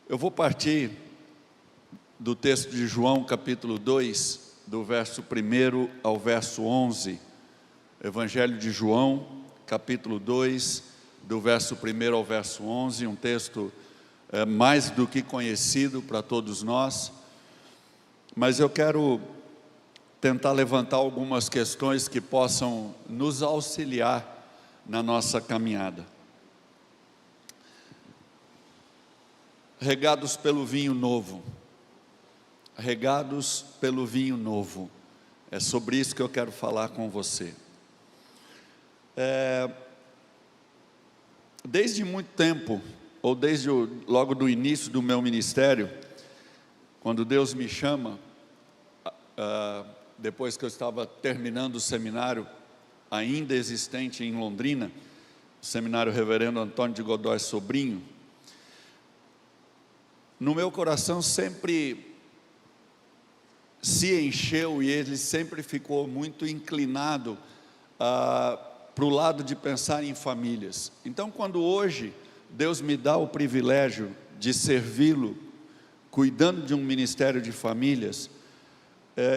Eu vou partir do texto de João, capítulo 2, do verso 1 ao verso 11. Evangelho de João, capítulo 2, do verso 1 ao verso 11, um texto mais do que conhecido para todos nós, mas eu quero tentar levantar algumas questões que possam nos auxiliar na nossa caminhada. Regados pelo vinho novo, regados pelo vinho novo, é sobre isso que eu quero falar com você. Desde muito tempo, ou desde logo do início do meu ministério, quando Deus me chama, depois que eu estava terminando o seminário ainda existente em Londrina, o seminário Reverendo Antônio de Godói Sobrinho, no meu coração sempre se encheu e ele sempre ficou muito inclinado para o lado de pensar em famílias. Então, quando hoje Deus me dá o privilégio de servi-lo, cuidando de um ministério de famílias,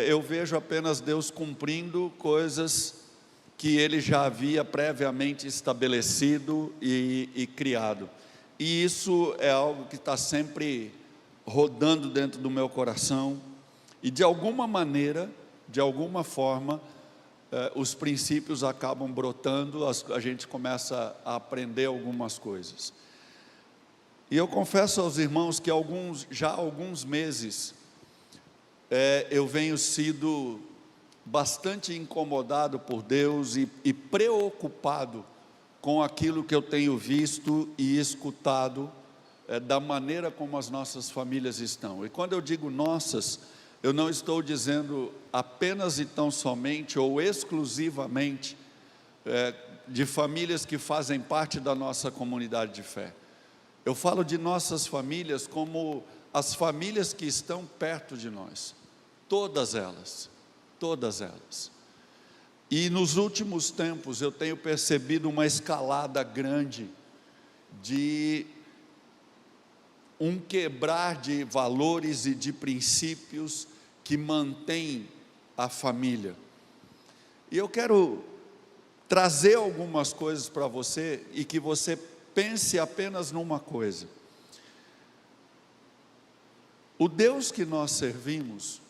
eu vejo apenas Deus cumprindo coisas que Ele já havia previamente estabelecido e criado. E isso é algo que está sempre rodando dentro do meu coração, e de alguma maneira, de alguma forma, os princípios acabam brotando, a gente começa a aprender algumas coisas. E eu confesso aos irmãos que já há alguns meses, eu venho sido bastante incomodado por Deus e preocupado com aquilo que eu tenho visto e escutado, da maneira como as nossas famílias estão. E quando eu digo nossas, eu não estou dizendo apenas e tão somente ou exclusivamente de famílias que fazem parte da nossa comunidade de fé. Eu falo de nossas famílias como as famílias que estão perto de nós, todas elas, todas elas. E nos últimos tempos eu tenho percebido uma escalada grande de um quebrar de valores e de princípios que mantém a família. E eu quero trazer algumas coisas para você e que você pense apenas numa coisa. O Deus que nós servimos,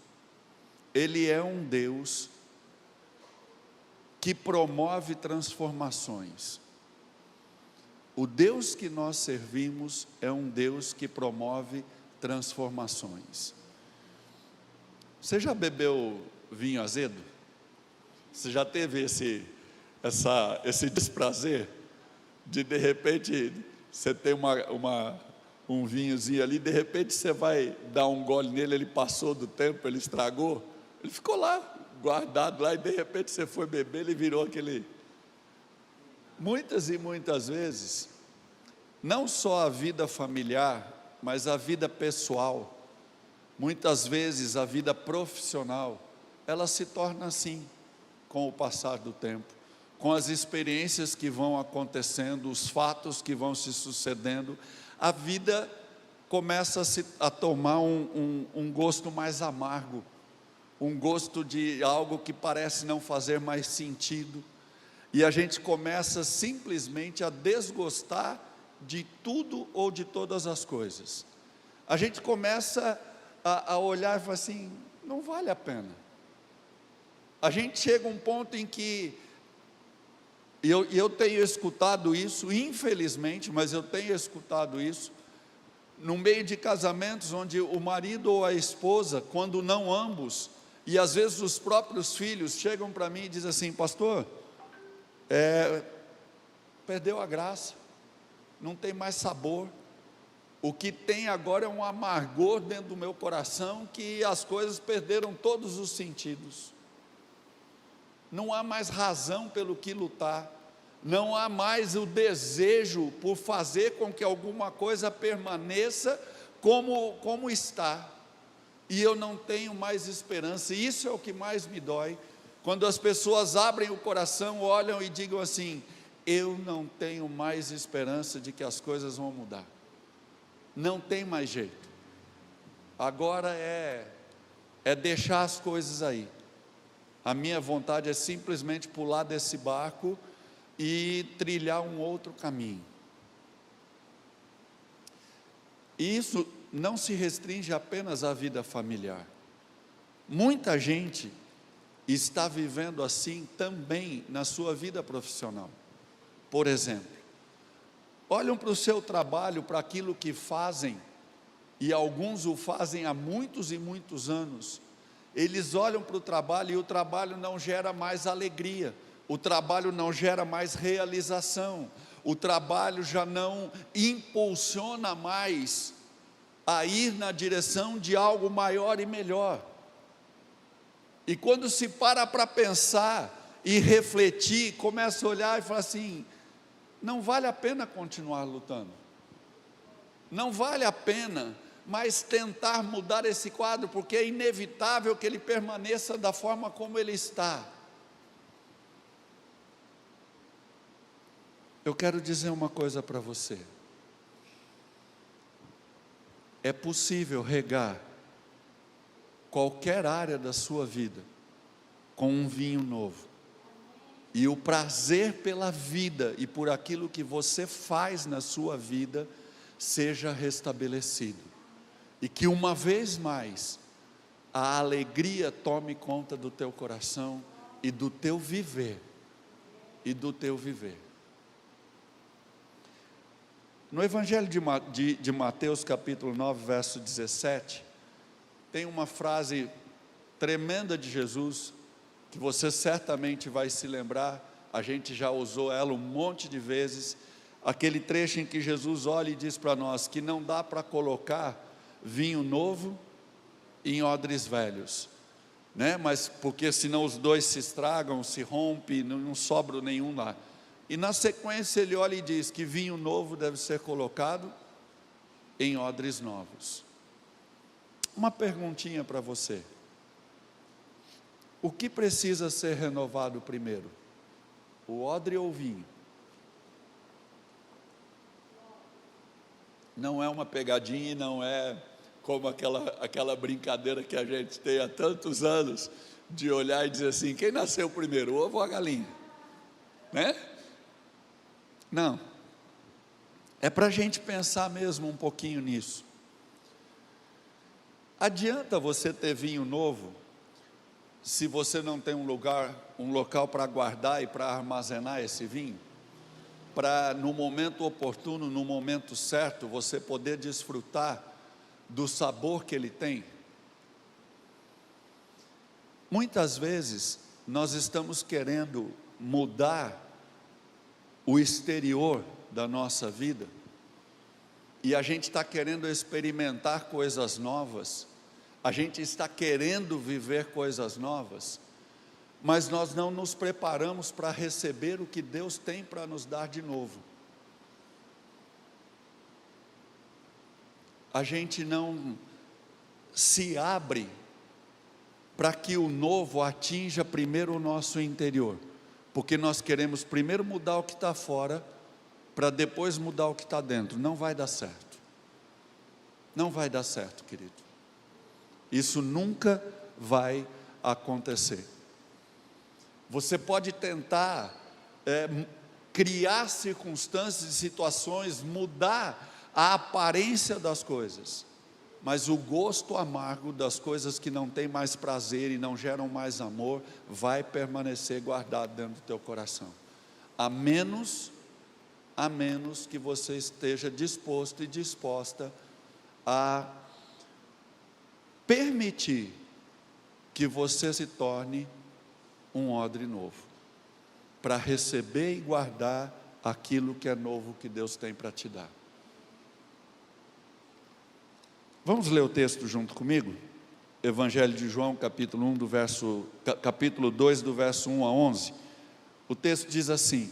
Ele é um Deus que promove transformações. O Deus que nós servimos é um Deus que promove transformações. Você já bebeu vinho azedo? Você já teve esse desprazer de repente, você tem um vinhozinho ali, de repente você vai dar um gole nele, ele passou do tempo, ele estragou, ele ficou lá, guardado lá, e de repente você foi beber, ele virou aquele... Muitas e muitas vezes, não só a vida familiar, mas a vida pessoal, muitas vezes a vida profissional, ela se torna assim, com o passar do tempo, com as experiências que vão acontecendo, os fatos que vão se sucedendo, a vida começa a tomar um gosto mais amargo, um gosto de algo que parece não fazer mais sentido, e a gente começa simplesmente a desgostar de tudo ou de todas as coisas. A gente começa a olhar e falar assim, não vale a pena. A gente chega a um ponto em que, e eu tenho escutado isso, infelizmente, mas eu tenho escutado isso, no meio de casamentos onde o marido ou a esposa, quando não ambos, e às vezes os próprios filhos chegam para mim e dizem assim, pastor, perdeu a graça, não tem mais sabor, o que tem agora é um amargor dentro do meu coração, que as coisas perderam todos os sentidos, não há mais razão pelo que lutar, não há mais o desejo por fazer com que alguma coisa permaneça como está, e eu não tenho mais esperança. E isso é o que mais me dói, quando as pessoas abrem o coração, olham e digam assim, eu não tenho mais esperança de que as coisas vão mudar. não tem mais jeito. Agora é deixar as coisas aí. A minha vontade é simplesmente pular desse barco e trilhar um outro caminho. E isso não se restringe apenas à vida familiar. Muita gente está vivendo assim também na sua vida profissional. Por exemplo, olham para o seu trabalho, para aquilo que fazem, e alguns o fazem há muitos e muitos anos. Eles olham para o trabalho e o trabalho não gera mais alegria, o trabalho não gera mais realização, o trabalho já não impulsiona mais a ir na direção de algo maior e melhor. E quando se para pensar e refletir, começa a olhar e fala assim: não vale a pena continuar lutando, não vale a pena mais tentar mudar esse quadro, porque é inevitável que ele permaneça da forma como ele está. Eu quero dizer uma coisa para você: é possível regar qualquer área da sua vida com um vinho novo, e o prazer pela vida e por aquilo que você faz na sua vida seja restabelecido, e que uma vez mais a alegria tome conta do teu coração e do teu viver, No Evangelho de Mateus capítulo 9, verso 17, tem uma frase tremenda de Jesus, que você certamente vai se lembrar, a gente já usou ela um monte de vezes, aquele trecho em que Jesus olha e diz para nós, que não dá para colocar vinho novo em odres velhos, né? Mas porque senão os dois se estragam, se rompem, não sobra nenhum lá. E na sequência ele olha e diz que vinho novo deve ser colocado em odres novos. Uma perguntinha para você: o que precisa ser renovado primeiro? O odre ou o vinho? Não é uma pegadinha, não é como aquela brincadeira que a gente tem há tantos anos, de olhar e dizer assim: quem nasceu primeiro, o ovo ou a galinha? Né? Não, é para a gente pensar mesmo um pouquinho nisso. Adianta você ter vinho novo, se você não tem um local para guardar e para armazenar esse vinho, para no momento oportuno, no momento certo, você poder desfrutar do sabor que ele tem? Muitas vezes nós estamos querendo mudar o exterior da nossa vida, e a gente está querendo experimentar coisas novas, a gente está querendo viver coisas novas, mas nós não nos preparamos para receber o que Deus tem para nos dar de novo. A gente não se abre para que o novo atinja primeiro o nosso interior, porque nós queremos primeiro mudar o que está fora, para depois mudar o que está dentro. Não vai dar certo, não vai dar certo, querido, isso nunca vai acontecer. Você pode tentar criar circunstâncias e situações, mudar a aparência das coisas, mas o gosto amargo das coisas que não têm mais prazer e não geram mais amor, vai permanecer guardado dentro do teu coração, a menos que você esteja disposto e disposta a permitir que você se torne um odre novo, para receber e guardar aquilo que é novo que Deus tem para te dar. Vamos ler o texto junto comigo? Evangelho de João, capítulo 2, do verso 1 a 11. O texto diz assim: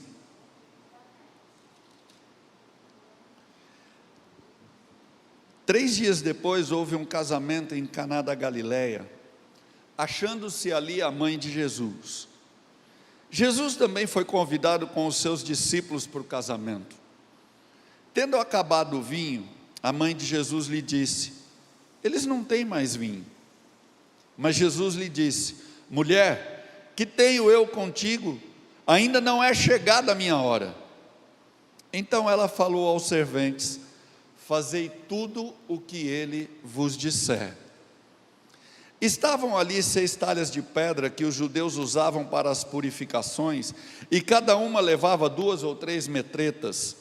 Três dias depois houve um casamento em Caná da Galileia, achando-se ali a mãe de Jesus. Jesus também foi convidado com os seus discípulos para o casamento. Tendo acabado o vinho, a mãe de Jesus lhe disse: eles não têm mais vinho. Mas Jesus lhe disse: mulher, que tenho eu contigo? Ainda não é chegada a minha hora. Então ela falou aos serventes: fazei tudo o que ele vos disser. Estavam ali 6 talhas de pedra que os judeus usavam para as purificações, e cada uma levava 2 ou 3 metretas.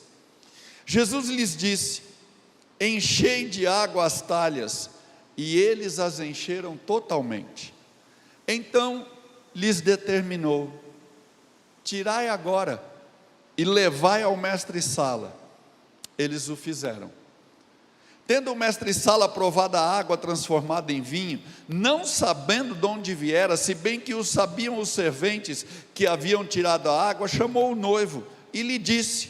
Jesus lhes disse: enchei de água as talhas, e eles as encheram totalmente. Então lhes determinou: tirai agora e levai ao mestre-sala. Eles o fizeram. Tendo o mestre-sala provado a água transformada em vinho, não sabendo de onde viera, se bem que o sabiam os serventes que haviam tirado a água, chamou o noivo e lhe disse: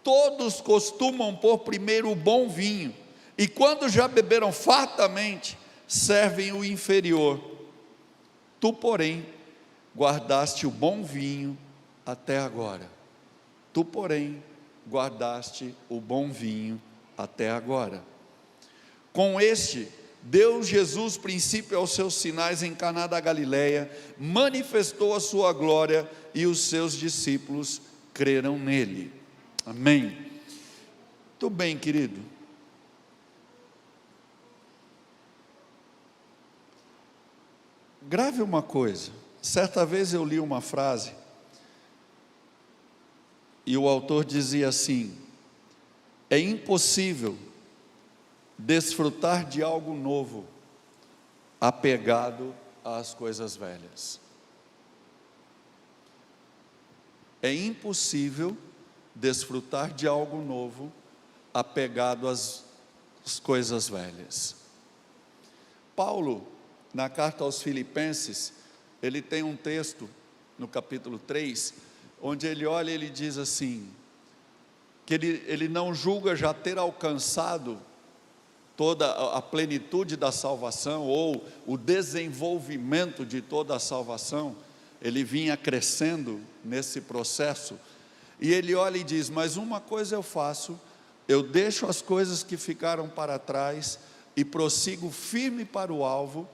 todos costumam pôr primeiro o bom vinho, e quando já beberam fartamente, servem o inferior. Tu, porém, guardaste o bom vinho até agora. Tu, porém, guardaste o bom vinho até agora. Com este, deu Jesus princípio aos seus sinais em Caná da Galileia, manifestou a sua glória, e os seus discípulos creram nele. Amém. Muito bem, querido. Grave uma coisa. Certa vez eu li uma frase, e o autor dizia assim: é impossível desfrutar de algo novo apegado às coisas velhas. É impossível desfrutar de algo novo apegado às coisas velhas. Paulo, na carta aos Filipenses, ele tem um texto no capítulo 3, onde ele olha e ele diz assim, que ele não julga já ter alcançado toda a plenitude da salvação, ou o desenvolvimento de toda a salvação. Ele vinha crescendo nesse processo, e ele olha e diz: mas uma coisa eu faço, eu deixo as coisas que ficaram para trás, e prossigo firme para o alvo,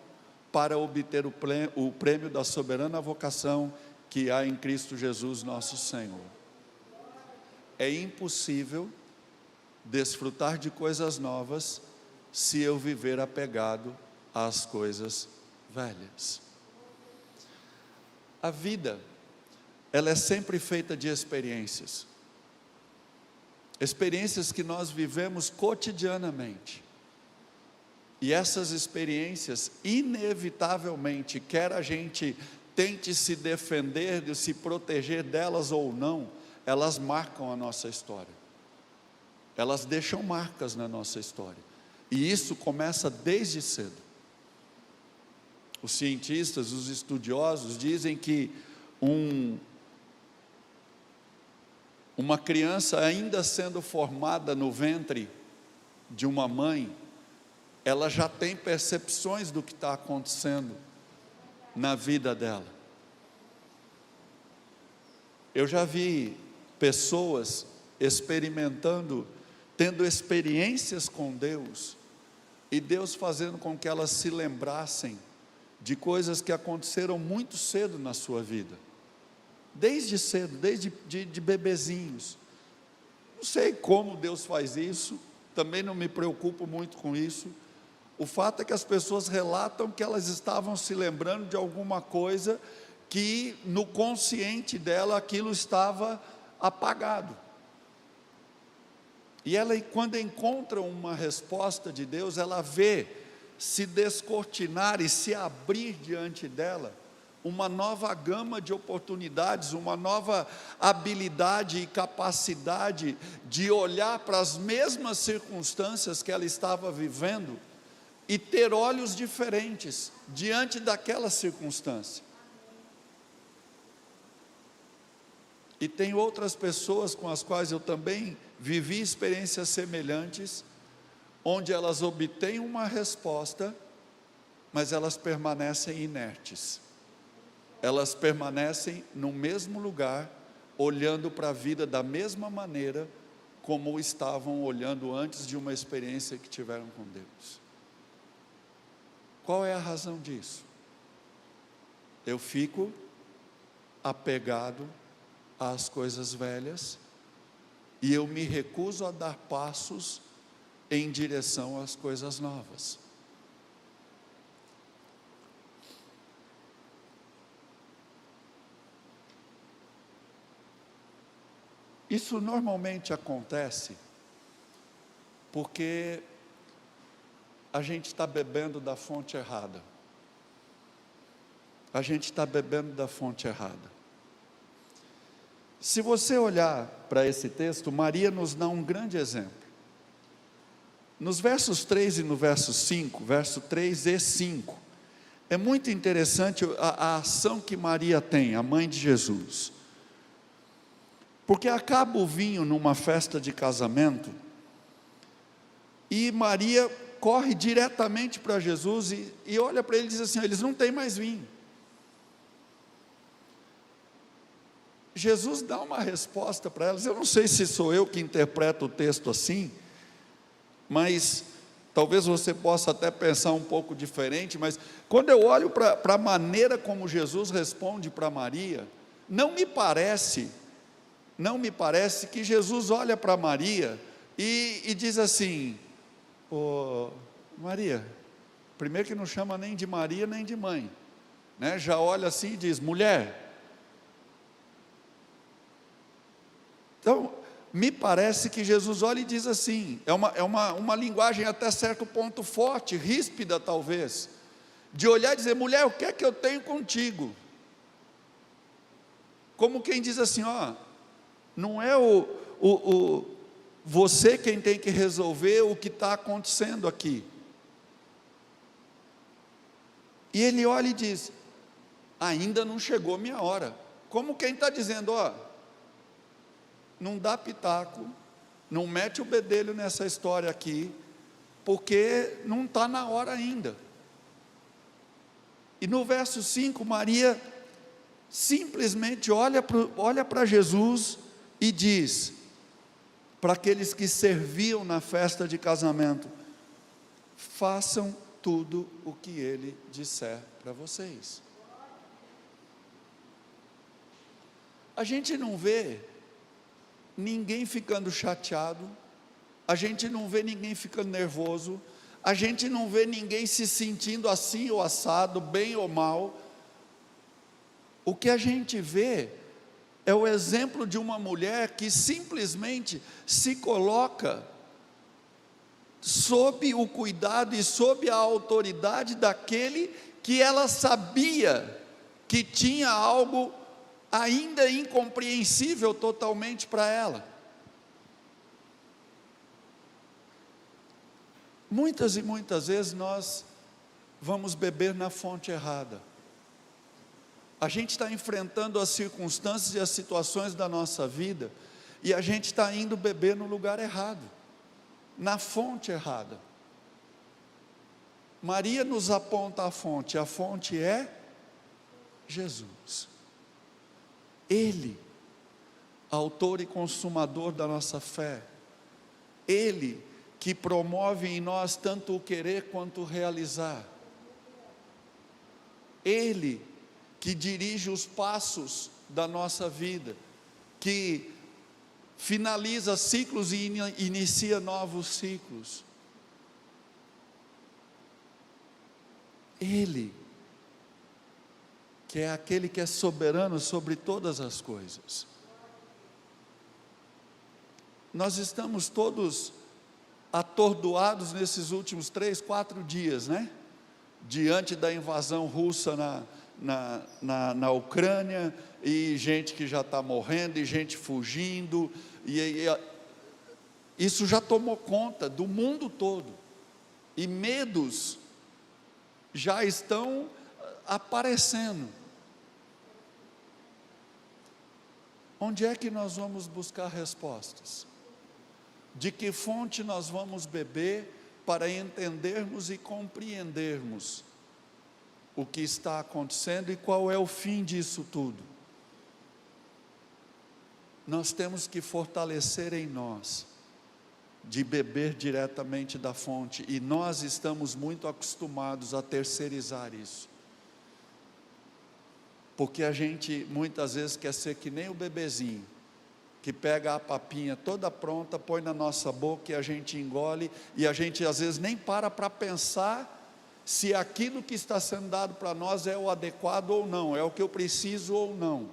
para obter o prêmio da soberana vocação que há em Cristo Jesus nosso Senhor. É impossível desfrutar de coisas novas se eu viver apegado às coisas velhas. A vida, ela é sempre feita de experiências. Experiências que nós vivemos cotidianamente. E essas experiências, inevitavelmente, quer a gente tente se defender, se proteger delas ou não, elas marcam a nossa história. Elas deixam marcas na nossa história. E isso começa desde cedo. Os cientistas, os estudiosos dizem que uma criança ainda sendo formada no ventre de uma mãe, ela já tem percepções do que está acontecendo na vida dela. Eu já vi pessoas experimentando, tendo experiências com Deus, e Deus fazendo com que elas se lembrassem de coisas que aconteceram muito cedo na sua vida, desde cedo, desde de bebezinhos. Não sei como Deus faz isso, também não me preocupo muito com isso. O fato é que as pessoas relatam que elas estavam se lembrando de alguma coisa que no consciente dela aquilo estava apagado. E ela, quando encontra uma resposta de Deus, ela vê se descortinar e se abrir diante dela uma nova gama de oportunidades, uma nova habilidade e capacidade de olhar para as mesmas circunstâncias que ela estava vivendo e ter olhos diferentes diante daquela circunstância. E tem outras pessoas com as quais eu também vivi experiências semelhantes, onde elas obtêm uma resposta, mas elas permanecem inertes. Elas permanecem no mesmo lugar, olhando para a vida da mesma maneira, como estavam olhando antes de uma experiência que tiveram com Deus. Qual é a razão disso? Eu fico apegado às coisas velhas e eu me recuso a dar passos em direção às coisas novas. Isso normalmente acontece porque a gente está bebendo da fonte errada. A gente está bebendo da fonte errada. Se você olhar para esse texto, Maria nos dá um grande exemplo. Nos versos 3 e no verso 5, verso 3 e 5, é muito interessante a ação que Maria tem, a mãe de Jesus. Porque acaba o vinho numa festa de casamento, e Maria corre diretamente para Jesus e olha para ele e diz assim: eles não têm mais vinho. Jesus dá uma resposta para elas. Eu não sei se sou eu que interpreto o texto assim, mas talvez você possa até pensar um pouco diferente, mas quando eu olho para a maneira como Jesus responde para Maria, não me parece que Jesus olha para Maria e diz assim: ô Maria, primeiro que não chama nem de Maria nem de mãe, né? Já olha assim e diz: mulher. Então, me parece que Jesus olha e diz assim, é uma linguagem até certo ponto forte, ríspida talvez, de olhar e dizer: mulher, o que é que eu tenho contigo? Como quem diz assim: ó, não é você quem tem que resolver o que está acontecendo aqui. E ele olha e diz: ainda não chegou minha hora. Como quem está dizendo: ó, não dá pitaco, não mete o bedelho nessa história aqui, porque não está na hora ainda. E no verso 5, Maria simplesmente olha para Jesus e diz para aqueles que serviam na festa de casamento: façam tudo o que ele disser para vocês. A gente não vê ninguém ficando chateado, a gente não vê ninguém ficando nervoso, a gente não vê ninguém se sentindo assim ou assado, bem ou mal. O que a gente vê é o exemplo de uma mulher que simplesmente se coloca sob o cuidado e sob a autoridade daquele que ela sabia que tinha algo ainda incompreensível totalmente para ela. Muitas e muitas vezes nós vamos beber na fonte errada. A gente está enfrentando as circunstâncias e as situações da nossa vida, e a gente está indo beber no lugar errado, na fonte errada. Maria nos aponta a fonte é Jesus. Ele, autor e consumador da nossa fé, Ele que promove em nós tanto o querer quanto o realizar, Ele que dirige os passos da nossa vida, que finaliza ciclos e inicia novos ciclos. Ele que é aquele que é soberano sobre todas as coisas. Nós estamos todos atordoados nesses últimos 3, 4 dias, né? Diante da invasão russa na Ucrânia, e gente que já está morrendo, e gente fugindo, e isso já tomou conta do mundo todo, e medos já estão aparecendo. Onde é que nós vamos buscar respostas? De que fonte nós vamos beber para entendermos e compreendermos o que está acontecendo e qual é o fim disso tudo? Nós temos que fortalecer em nós de beber diretamente da fonte, e nós estamos muito acostumados a terceirizar isso, porque a gente muitas vezes quer ser que nem o bebezinho, que pega a papinha toda pronta, põe na nossa boca e a gente engole, e a gente às vezes nem para pensar se aquilo que está sendo dado para nós é o adequado ou não, é o que eu preciso ou não.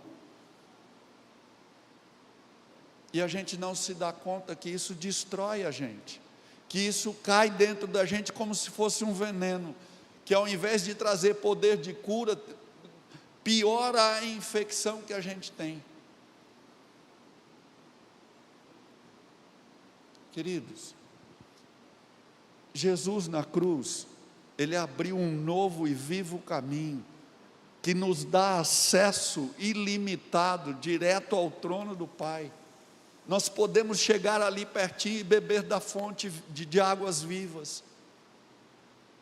E a gente não se dá conta que isso destrói a gente, que isso cai dentro da gente como se fosse um veneno, que ao invés de trazer poder de cura, piora a infecção que a gente tem. Queridos, Jesus na cruz, Ele abriu um novo e vivo caminho, que nos dá acesso ilimitado, direto ao trono do Pai. Nós podemos chegar ali pertinho e beber da fonte de águas vivas,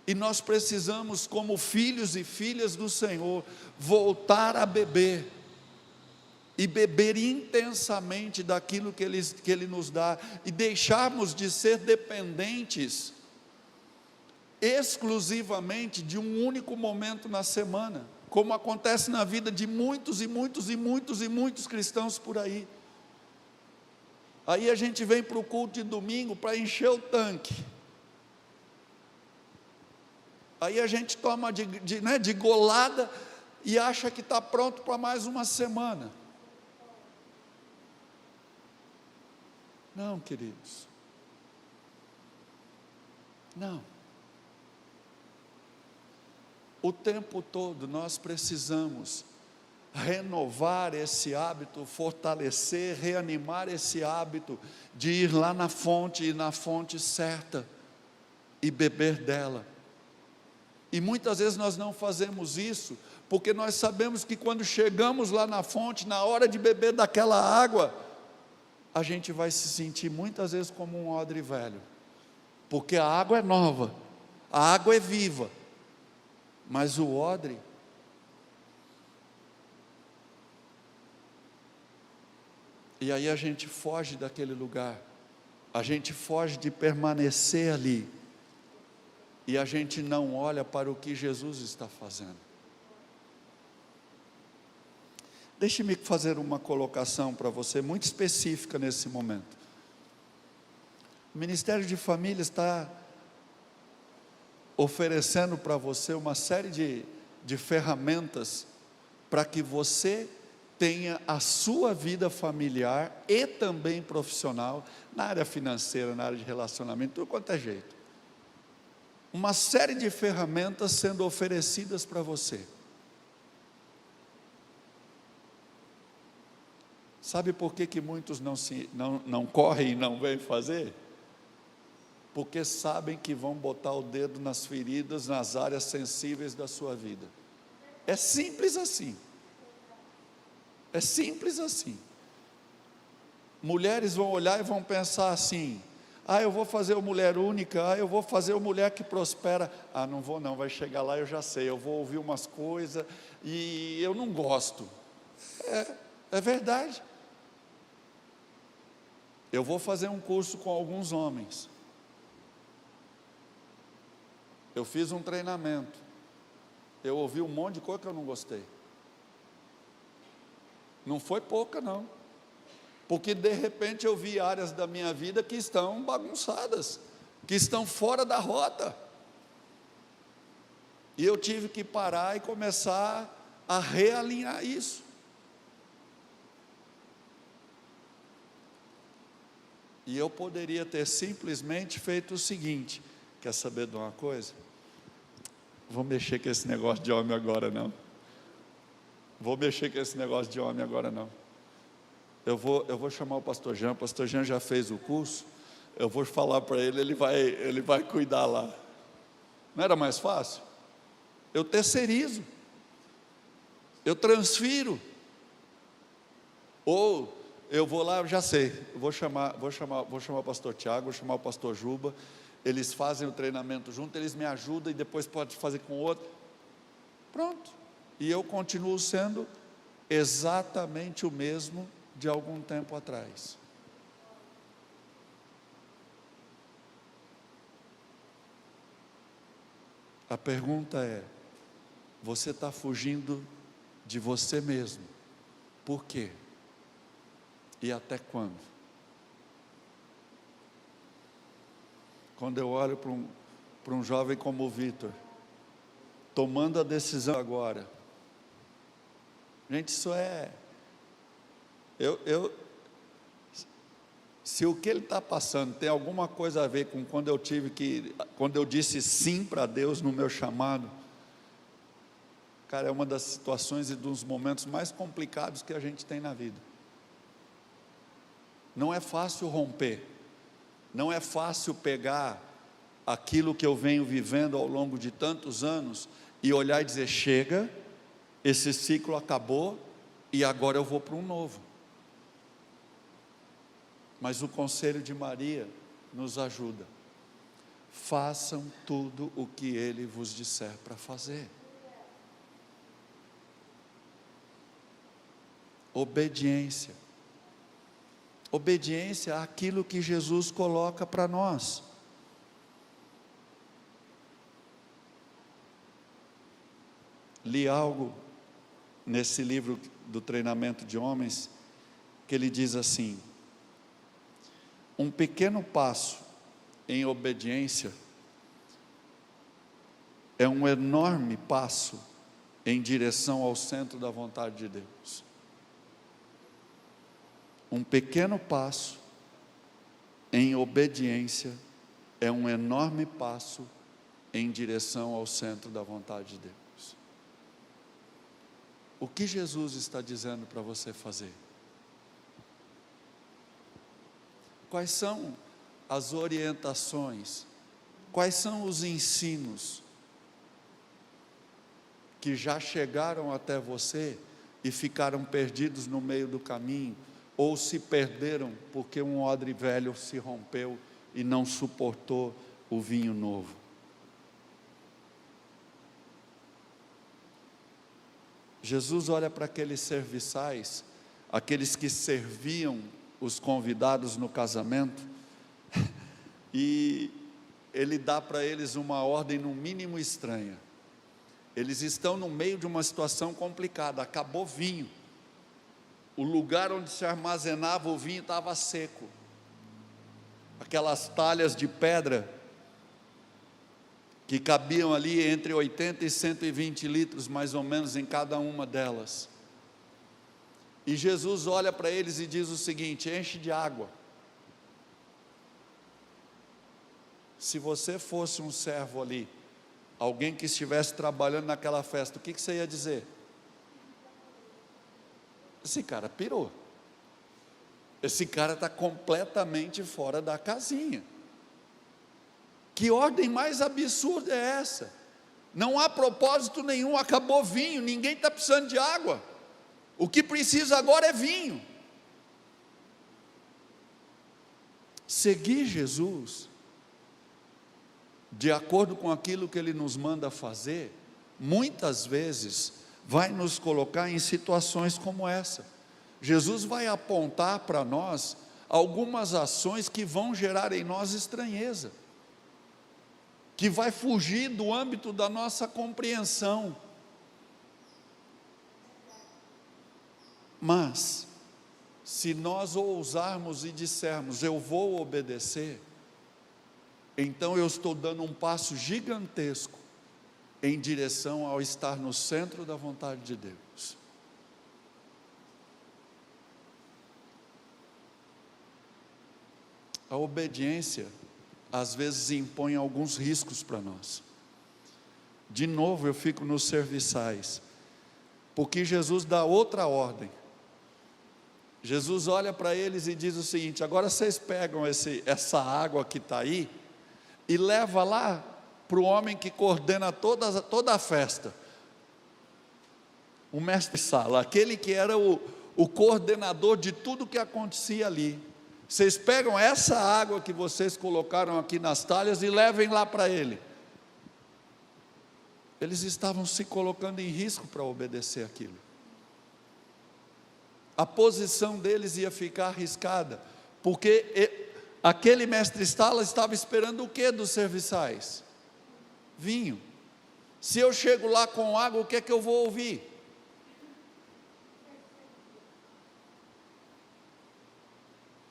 e nós precisamos, como filhos e filhas do Senhor, voltar a beber, e beber intensamente daquilo que Ele nos dá, e deixarmos de ser dependentes, exclusivamente de um único momento na semana, como acontece na vida de muitos cristãos por aí. Aí a gente vem para o culto de domingo para encher o tanque, aí a gente toma de golada, e acha que está pronto para mais uma semana. Não, queridos, não. O tempo todo nós precisamos renovar esse hábito, fortalecer, reanimar esse hábito de ir lá na fonte, e na fonte certa, e beber dela. E muitas vezes nós não fazemos isso, porque nós sabemos que quando chegamos lá na fonte, na hora de beber daquela água, a gente vai se sentir muitas vezes como um odre velho, porque a água é nova, a água é viva, mas o odre, e aí a gente foge daquele lugar, a gente foge de permanecer ali, e a gente não olha para o que Jesus está fazendo. Deixe-me fazer uma colocação para você, muito específica nesse momento. O Ministério de Família está oferecendo para você uma série de ferramentas, para que você tenha a sua vida familiar e também profissional, na área financeira, na área de relacionamento, tudo quanto é jeito. Uma série de ferramentas sendo oferecidas para você. Sabe por que muitos não correm e não vêm fazer? Porque sabem que vão botar o dedo nas feridas, nas áreas sensíveis da sua vida. É simples assim. É simples assim. Mulheres vão olhar e vão pensar assim: eu vou fazer o mulher única, eu vou fazer o mulher que prospera. Não vou não, vai chegar lá, eu já sei, eu vou ouvir umas coisas, e eu não gosto. É verdade. Eu vou fazer um curso com alguns homens. Eu fiz um treinamento. Eu ouvi um monte de coisa que eu não gostei. Não foi pouca não. Porque de repente eu vi áreas da minha vida que estão bagunçadas, que estão fora da rota. E eu tive que parar e começar a realinhar isso. E eu poderia ter simplesmente feito o seguinte: quer saber de uma coisa? Vou mexer com esse negócio de homem agora não. Vou mexer com esse negócio de homem agora não. Eu vou chamar o pastor Jean já fez o curso, eu vou falar para ele, ele vai cuidar lá. Não era mais fácil? Eu terceirizo, eu transfiro, ou eu vou lá, eu já sei, vou chamar o pastor Tiago, vou chamar o pastor Juba, eles fazem o treinamento junto, eles me ajudam e depois pode fazer com o outro, pronto, e eu continuo sendo exatamente o mesmo de algum tempo atrás. A pergunta é: você está fugindo de você mesmo? Por quê? E até quando? Quando eu olho para um jovem como o Vitor, tomando a decisão agora, gente, isso é, se o que ele está passando tem alguma coisa a ver com quando eu disse sim para Deus no meu chamado, cara, é uma das situações e dos momentos mais complicados que a gente tem na vida. Não é fácil romper, não é fácil pegar aquilo que eu venho vivendo ao longo de tantos anos e olhar e dizer: chega, esse ciclo acabou e agora eu vou para um novo. Mas o conselho de Maria nos ajuda: façam tudo o que Ele vos disser para fazer. Obediência. Obediência àquilo que Jesus coloca para nós. Li algo nesse livro do treinamento de homens, que ele diz assim: um pequeno passo em obediência é um enorme passo em direção ao centro da vontade de Deus. Um pequeno passo em obediência é um enorme passo em direção ao centro da vontade de Deus. O que Jesus está dizendo para você fazer? Quais são as orientações? Quais são os ensinos que já chegaram até você e ficaram perdidos no meio do caminho, ou se perderam porque um odre velho se rompeu e não suportou o vinho novo? Jesus olha para aqueles serviçais, aqueles que serviam os convidados no casamento, e Ele dá para eles uma ordem no mínimo estranha. Eles estão no meio de uma situação complicada, acabou vinho, o lugar onde se armazenava o vinho estava seco, aquelas talhas de pedra, que cabiam ali entre 80 e 120 litros mais ou menos em cada uma delas, e Jesus olha para eles e diz o seguinte: enche de água. Se você fosse um servo ali, alguém que estivesse trabalhando naquela festa, o que você ia dizer? Esse cara pirou, esse cara está completamente fora da casinha. Que ordem mais absurda é essa? Não há propósito nenhum, acabou vinho, ninguém está precisando de água, o que precisa agora é vinho. Seguir Jesus, de acordo com aquilo que Ele nos manda fazer, muitas vezes vai nos colocar em situações como essa. Jesus vai apontar para nós algumas ações que vão gerar em nós estranheza, que vai fugir do âmbito da nossa compreensão. Mas, se nós ousarmos e dissermos: eu vou obedecer, então eu estou dando um passo gigantesco em direção ao estar no centro da vontade de Deus. A obediência às vezes impõe alguns riscos para nós. De novo eu fico nos serviçais, porque Jesus dá outra ordem. Jesus olha para eles e diz o seguinte: agora vocês pegam essa água que está aí e leva lá para o homem que coordena toda a festa, o mestre-sala, aquele que era o coordenador de tudo que acontecia ali. Vocês pegam essa água que vocês colocaram aqui nas talhas e levem lá para ele. Eles estavam se colocando em risco para obedecer aquilo. A posição deles ia ficar arriscada, porque aquele mestre-sala estava esperando o que dos serviçais? Vinho. Se eu chego lá com água, o que é que eu vou ouvir?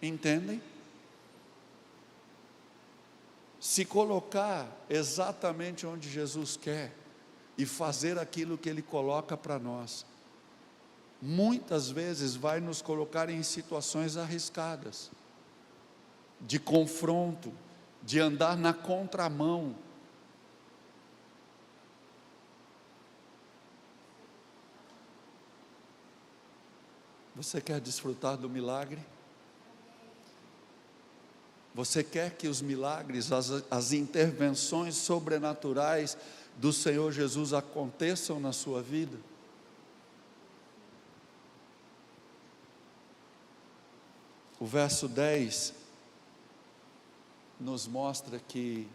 Entendem? Se colocar exatamente onde Jesus quer e fazer aquilo que Ele coloca para nós, muitas vezes vai nos colocar em situações arriscadas, de confronto, de andar na contramão. Você quer desfrutar do milagre? Você quer que os milagres, as intervenções sobrenaturais do Senhor Jesus aconteçam na sua vida? O verso 10 nos mostra que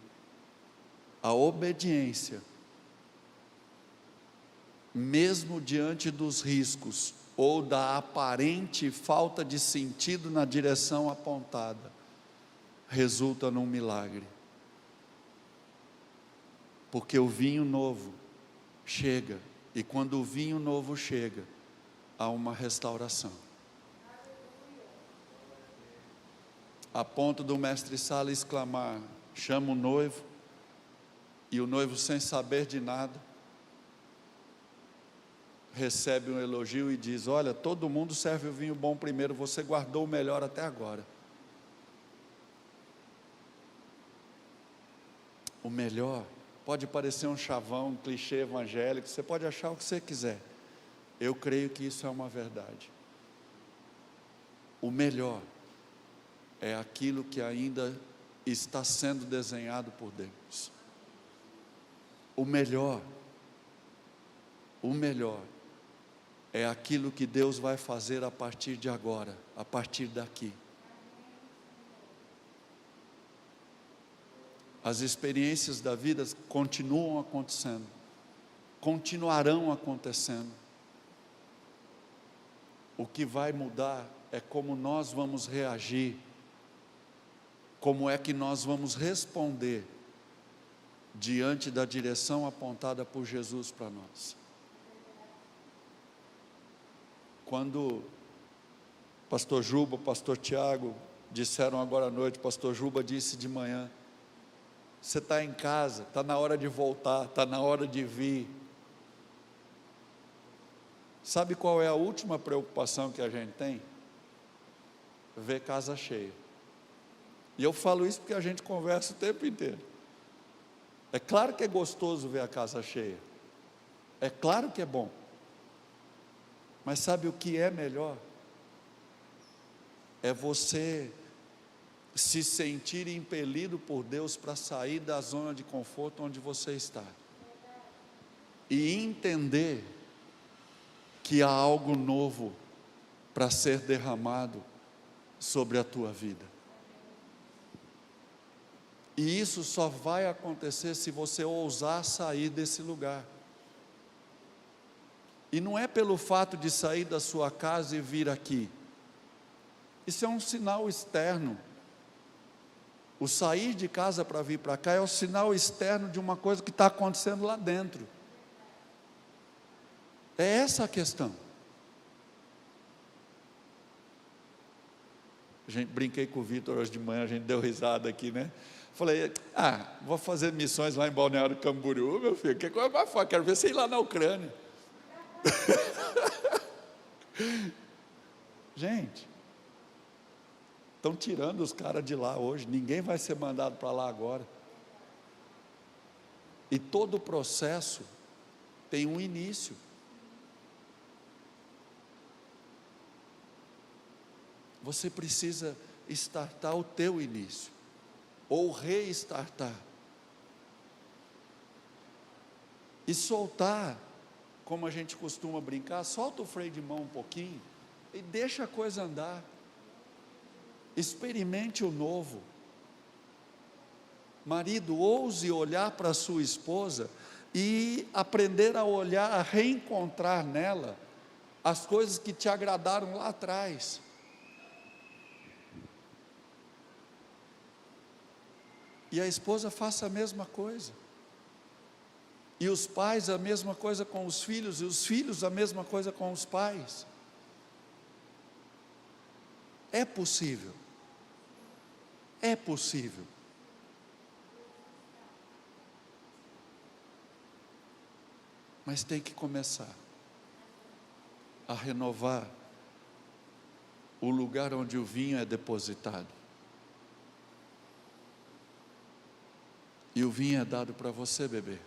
a obediência, mesmo diante dos riscos ou da aparente falta de sentido na direção apontada, resulta num milagre, porque o vinho novo chega, e quando o vinho novo chega, há uma restauração, a ponto do mestre Sala exclamar: chama o noivo, e o noivo, sem saber de nada, recebe um elogio e diz: olha, todo mundo serve o vinho bom primeiro, você guardou o melhor até agora. O melhor pode parecer um chavão, um clichê evangélico, você pode achar o que você quiser, eu creio que isso é uma verdade. O melhor é aquilo que ainda está sendo desenhado por Deus. O melhor é aquilo que Deus vai fazer a partir de agora, a partir daqui. As experiências da vida continuam acontecendo, continuarão acontecendo. O que vai mudar é como nós vamos reagir, como é que nós vamos responder diante da direção apontada por Jesus para nós. Quando pastor Juba, pastor Tiago disseram agora à noite, pastor Juba disse de manhã: você está em casa, está na hora de voltar, está na hora de vir. Sabe qual é a última preocupação que a gente tem? Ver casa cheia. E eu falo isso porque a gente conversa o tempo inteiro. É claro que é gostoso ver a casa cheia, é claro que é bom, mas sabe o que é melhor? É você se sentir impelido por Deus para sair da zona de conforto onde você está, e entender que há algo novo para ser derramado sobre a tua vida. E isso só vai acontecer se você ousar sair desse lugar. E não é pelo fato de sair da sua casa e vir aqui. Isso é um sinal externo. O sair de casa para vir para cá é o sinal externo de uma coisa que está acontecendo lá dentro. É essa a questão. Brinquei com o Vitor hoje de manhã, a gente deu risada aqui, né? Falei: vou fazer missões lá em Balneário Camboriú, meu filho, que coisa mais fácil, quero ver você ir lá na Ucrânia. Gente, estão tirando os caras de lá hoje, ninguém vai ser mandado para lá agora. E todo o processo tem um início. Você precisa startar o teu início, ou restartar, e soltar, como a gente costuma brincar, solta o freio de mão um pouquinho, e deixa a coisa andar. Experimente o novo. Marido, ouse olhar para a sua esposa, e aprender a olhar, a reencontrar nela, as coisas que te agradaram lá atrás. E a esposa faça a mesma coisa. E os pais a mesma coisa com os filhos, e os filhos a mesma coisa com os pais. É possível. É possível. Mas tem que começar a renovar o lugar onde o vinho é depositado. E o vinho é dado para você beber.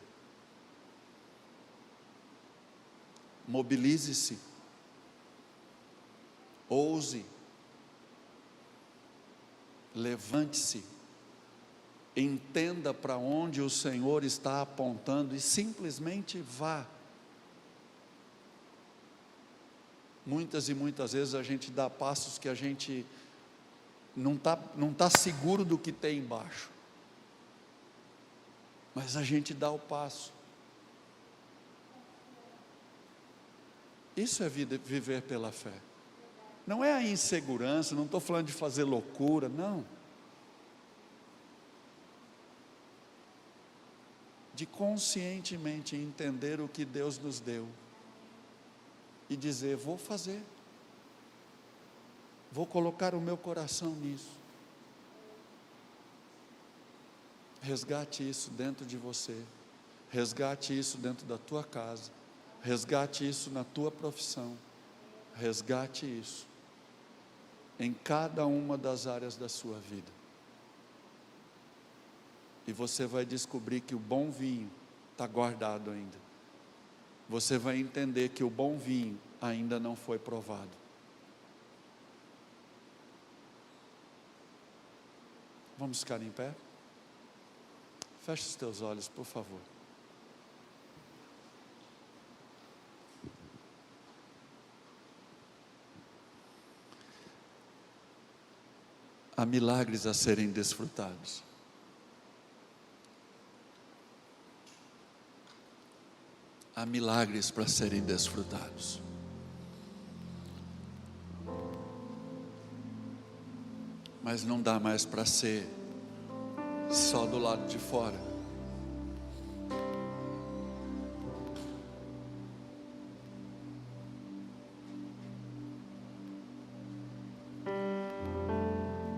Mobilize-se, ouse, levante-se, entenda para onde o Senhor está apontando e simplesmente vá. Muitas e muitas vezes a gente dá passos que a gente não tá seguro do que tem embaixo, mas a gente dá o passo. Isso é viver pela fé. Não é a insegurança, não estou falando de fazer loucura, não. De conscientemente entender o que Deus nos deu e dizer: vou fazer, vou colocar o meu coração nisso. Resgate isso dentro de você, resgate isso dentro da tua casa, resgate isso na tua profissão, resgate isso em cada uma das áreas da sua vida. E você vai descobrir que o bom vinho está guardado ainda. Você vai entender que o bom vinho ainda não foi provado. Vamos ficar em pé? Feche os teus olhos, por favor. Há milagres a serem desfrutados. Há milagres para serem desfrutados. Mas não dá mais para ser só do lado de fora.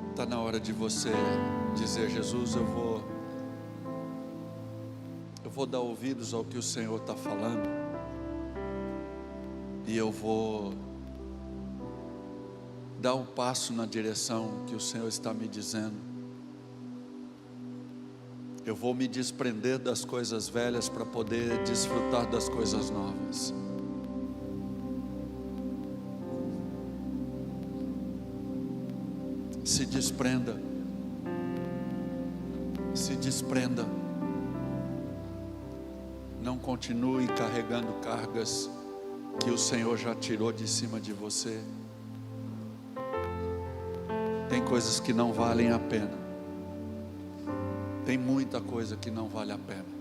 Está na hora de você dizer: Jesus, eu vou dar ouvidos ao que o Senhor está falando, e eu vou dar um passo na direção que o Senhor está me dizendo. Eu vou me desprender das coisas velhas para poder desfrutar das coisas novas. Se desprenda, se desprenda. Não continue carregando cargas que o Senhor já tirou de cima de você. Tem coisas que não valem a pena. Tem muita coisa que não vale a pena.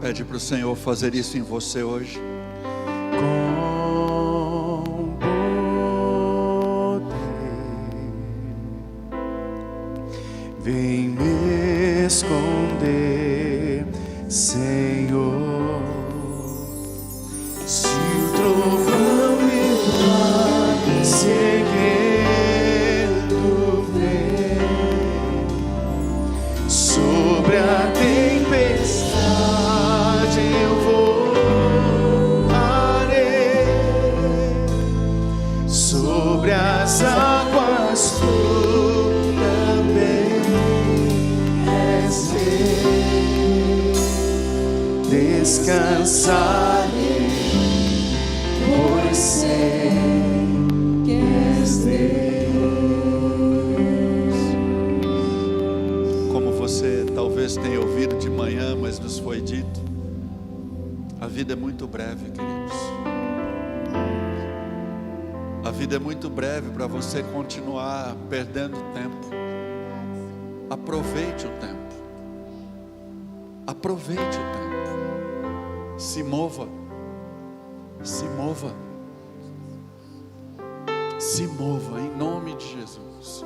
Pede para o Senhor fazer isso em você hoje. Com poder, vem me esconder, Senhor. Se o trovão e o mar seguindo vem sobre a tempestade, eu voarei sobre as águas. Tu também és Deus. Descansarei, pois sei que és Deus. Como você talvez tenha ouvido de manhã, mas nos foi dito, A vida é muito breve, queridos. A vida é muito breve para você continuar perdendo tempo. Aproveite o tempo. Aproveite o tempo. Se mova. Se mova. Se mova em nome de Jesus.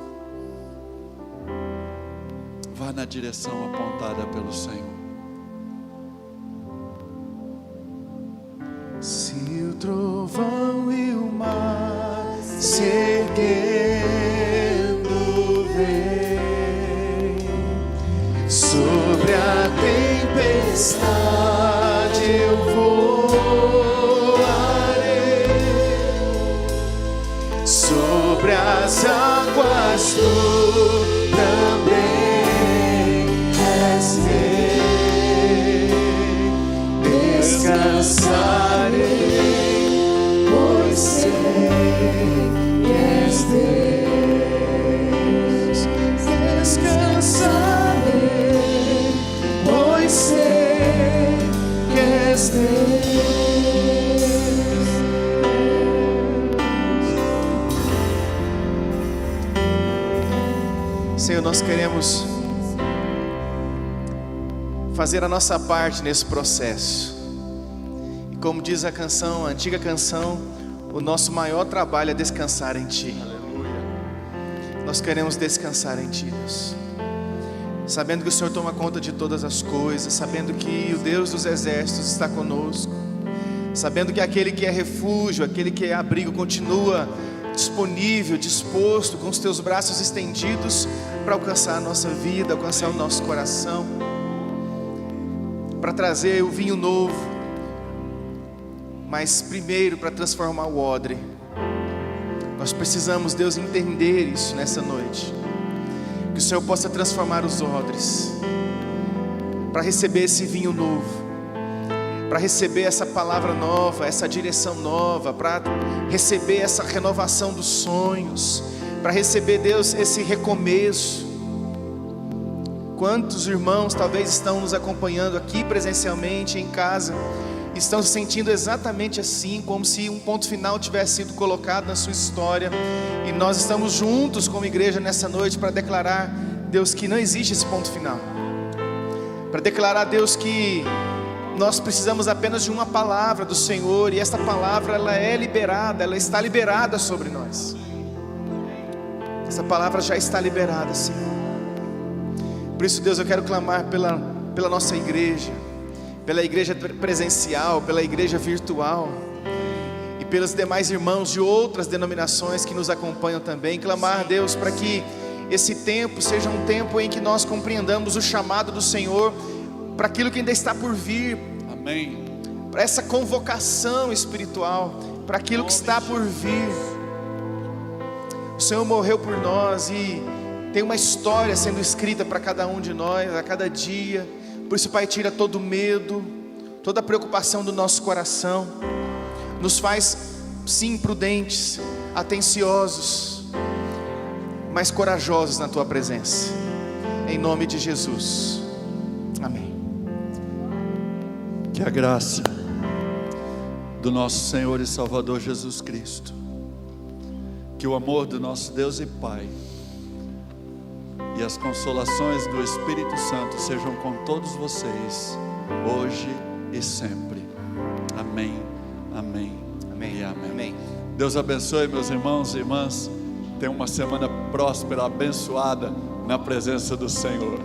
Vá na direção apontada pelo Senhor. Se o trovão e o mar se erguendo vem sobre a tempestade, eu voarei sobre as águas. Tu também és rei. Descansarei, pois sei que és Deus. Descansarei, pois sei que és Deus. Senhor, nós queremos fazer a nossa parte nesse processo. Como diz a canção, a antiga canção, o nosso maior trabalho é descansar em Ti. Aleluia. Nós queremos descansar em Ti, Deus. Sabendo que o Senhor toma conta de todas as coisas, sabendo que o Deus dos exércitos está conosco, sabendo que aquele que é refúgio, aquele que é abrigo, continua disponível, disposto, com os Teus braços estendidos para alcançar a nossa vida, alcançar o nosso coração, para trazer o vinho novo. Mas primeiro, para transformar o odre, nós precisamos, Deus, entender isso nessa noite. Que o Senhor possa transformar os odres, para receber esse vinho novo, para receber essa palavra nova, essa direção nova, para receber essa renovação dos sonhos, para receber, Deus, esse recomeço. Quantos irmãos talvez estão nos acompanhando aqui presencialmente, em casa, estão se sentindo exatamente assim, como se um ponto final tivesse sido colocado na sua história, e nós estamos juntos como igreja nessa noite para declarar, Deus, que não existe esse ponto final, para declarar, Deus, que nós precisamos apenas de uma palavra do Senhor, e esta palavra ela é liberada, ela está liberada sobre nós. Essa palavra já está liberada, Senhor. Por isso, Deus, eu quero clamar pela nossa igreja, pela igreja presencial, pela igreja virtual, e pelos demais irmãos de outras denominações que nos acompanham também. Clamar, Deus, para que esse tempo seja um tempo em que nós compreendamos o chamado do Senhor para aquilo que ainda está por vir. Amém. Para essa convocação espiritual, para aquilo que está por vir. O Senhor morreu por nós e tem uma história sendo escrita para cada um de nós a cada dia. Por isso, Pai, tira todo o medo, toda a preocupação do nosso coração. Nos faz, sim, prudentes, atenciosos, mas corajosos na Tua presença. Em nome de Jesus. Amém. Que a graça do nosso Senhor e Salvador Jesus Cristo, que o amor do nosso Deus e Pai e as consolações do Espírito Santo sejam com todos vocês, hoje e sempre. Amém, amém, Amém. e amém. Amém. Deus abençoe, meus irmãos e irmãs. Tenham uma semana próspera, abençoada na presença do Senhor.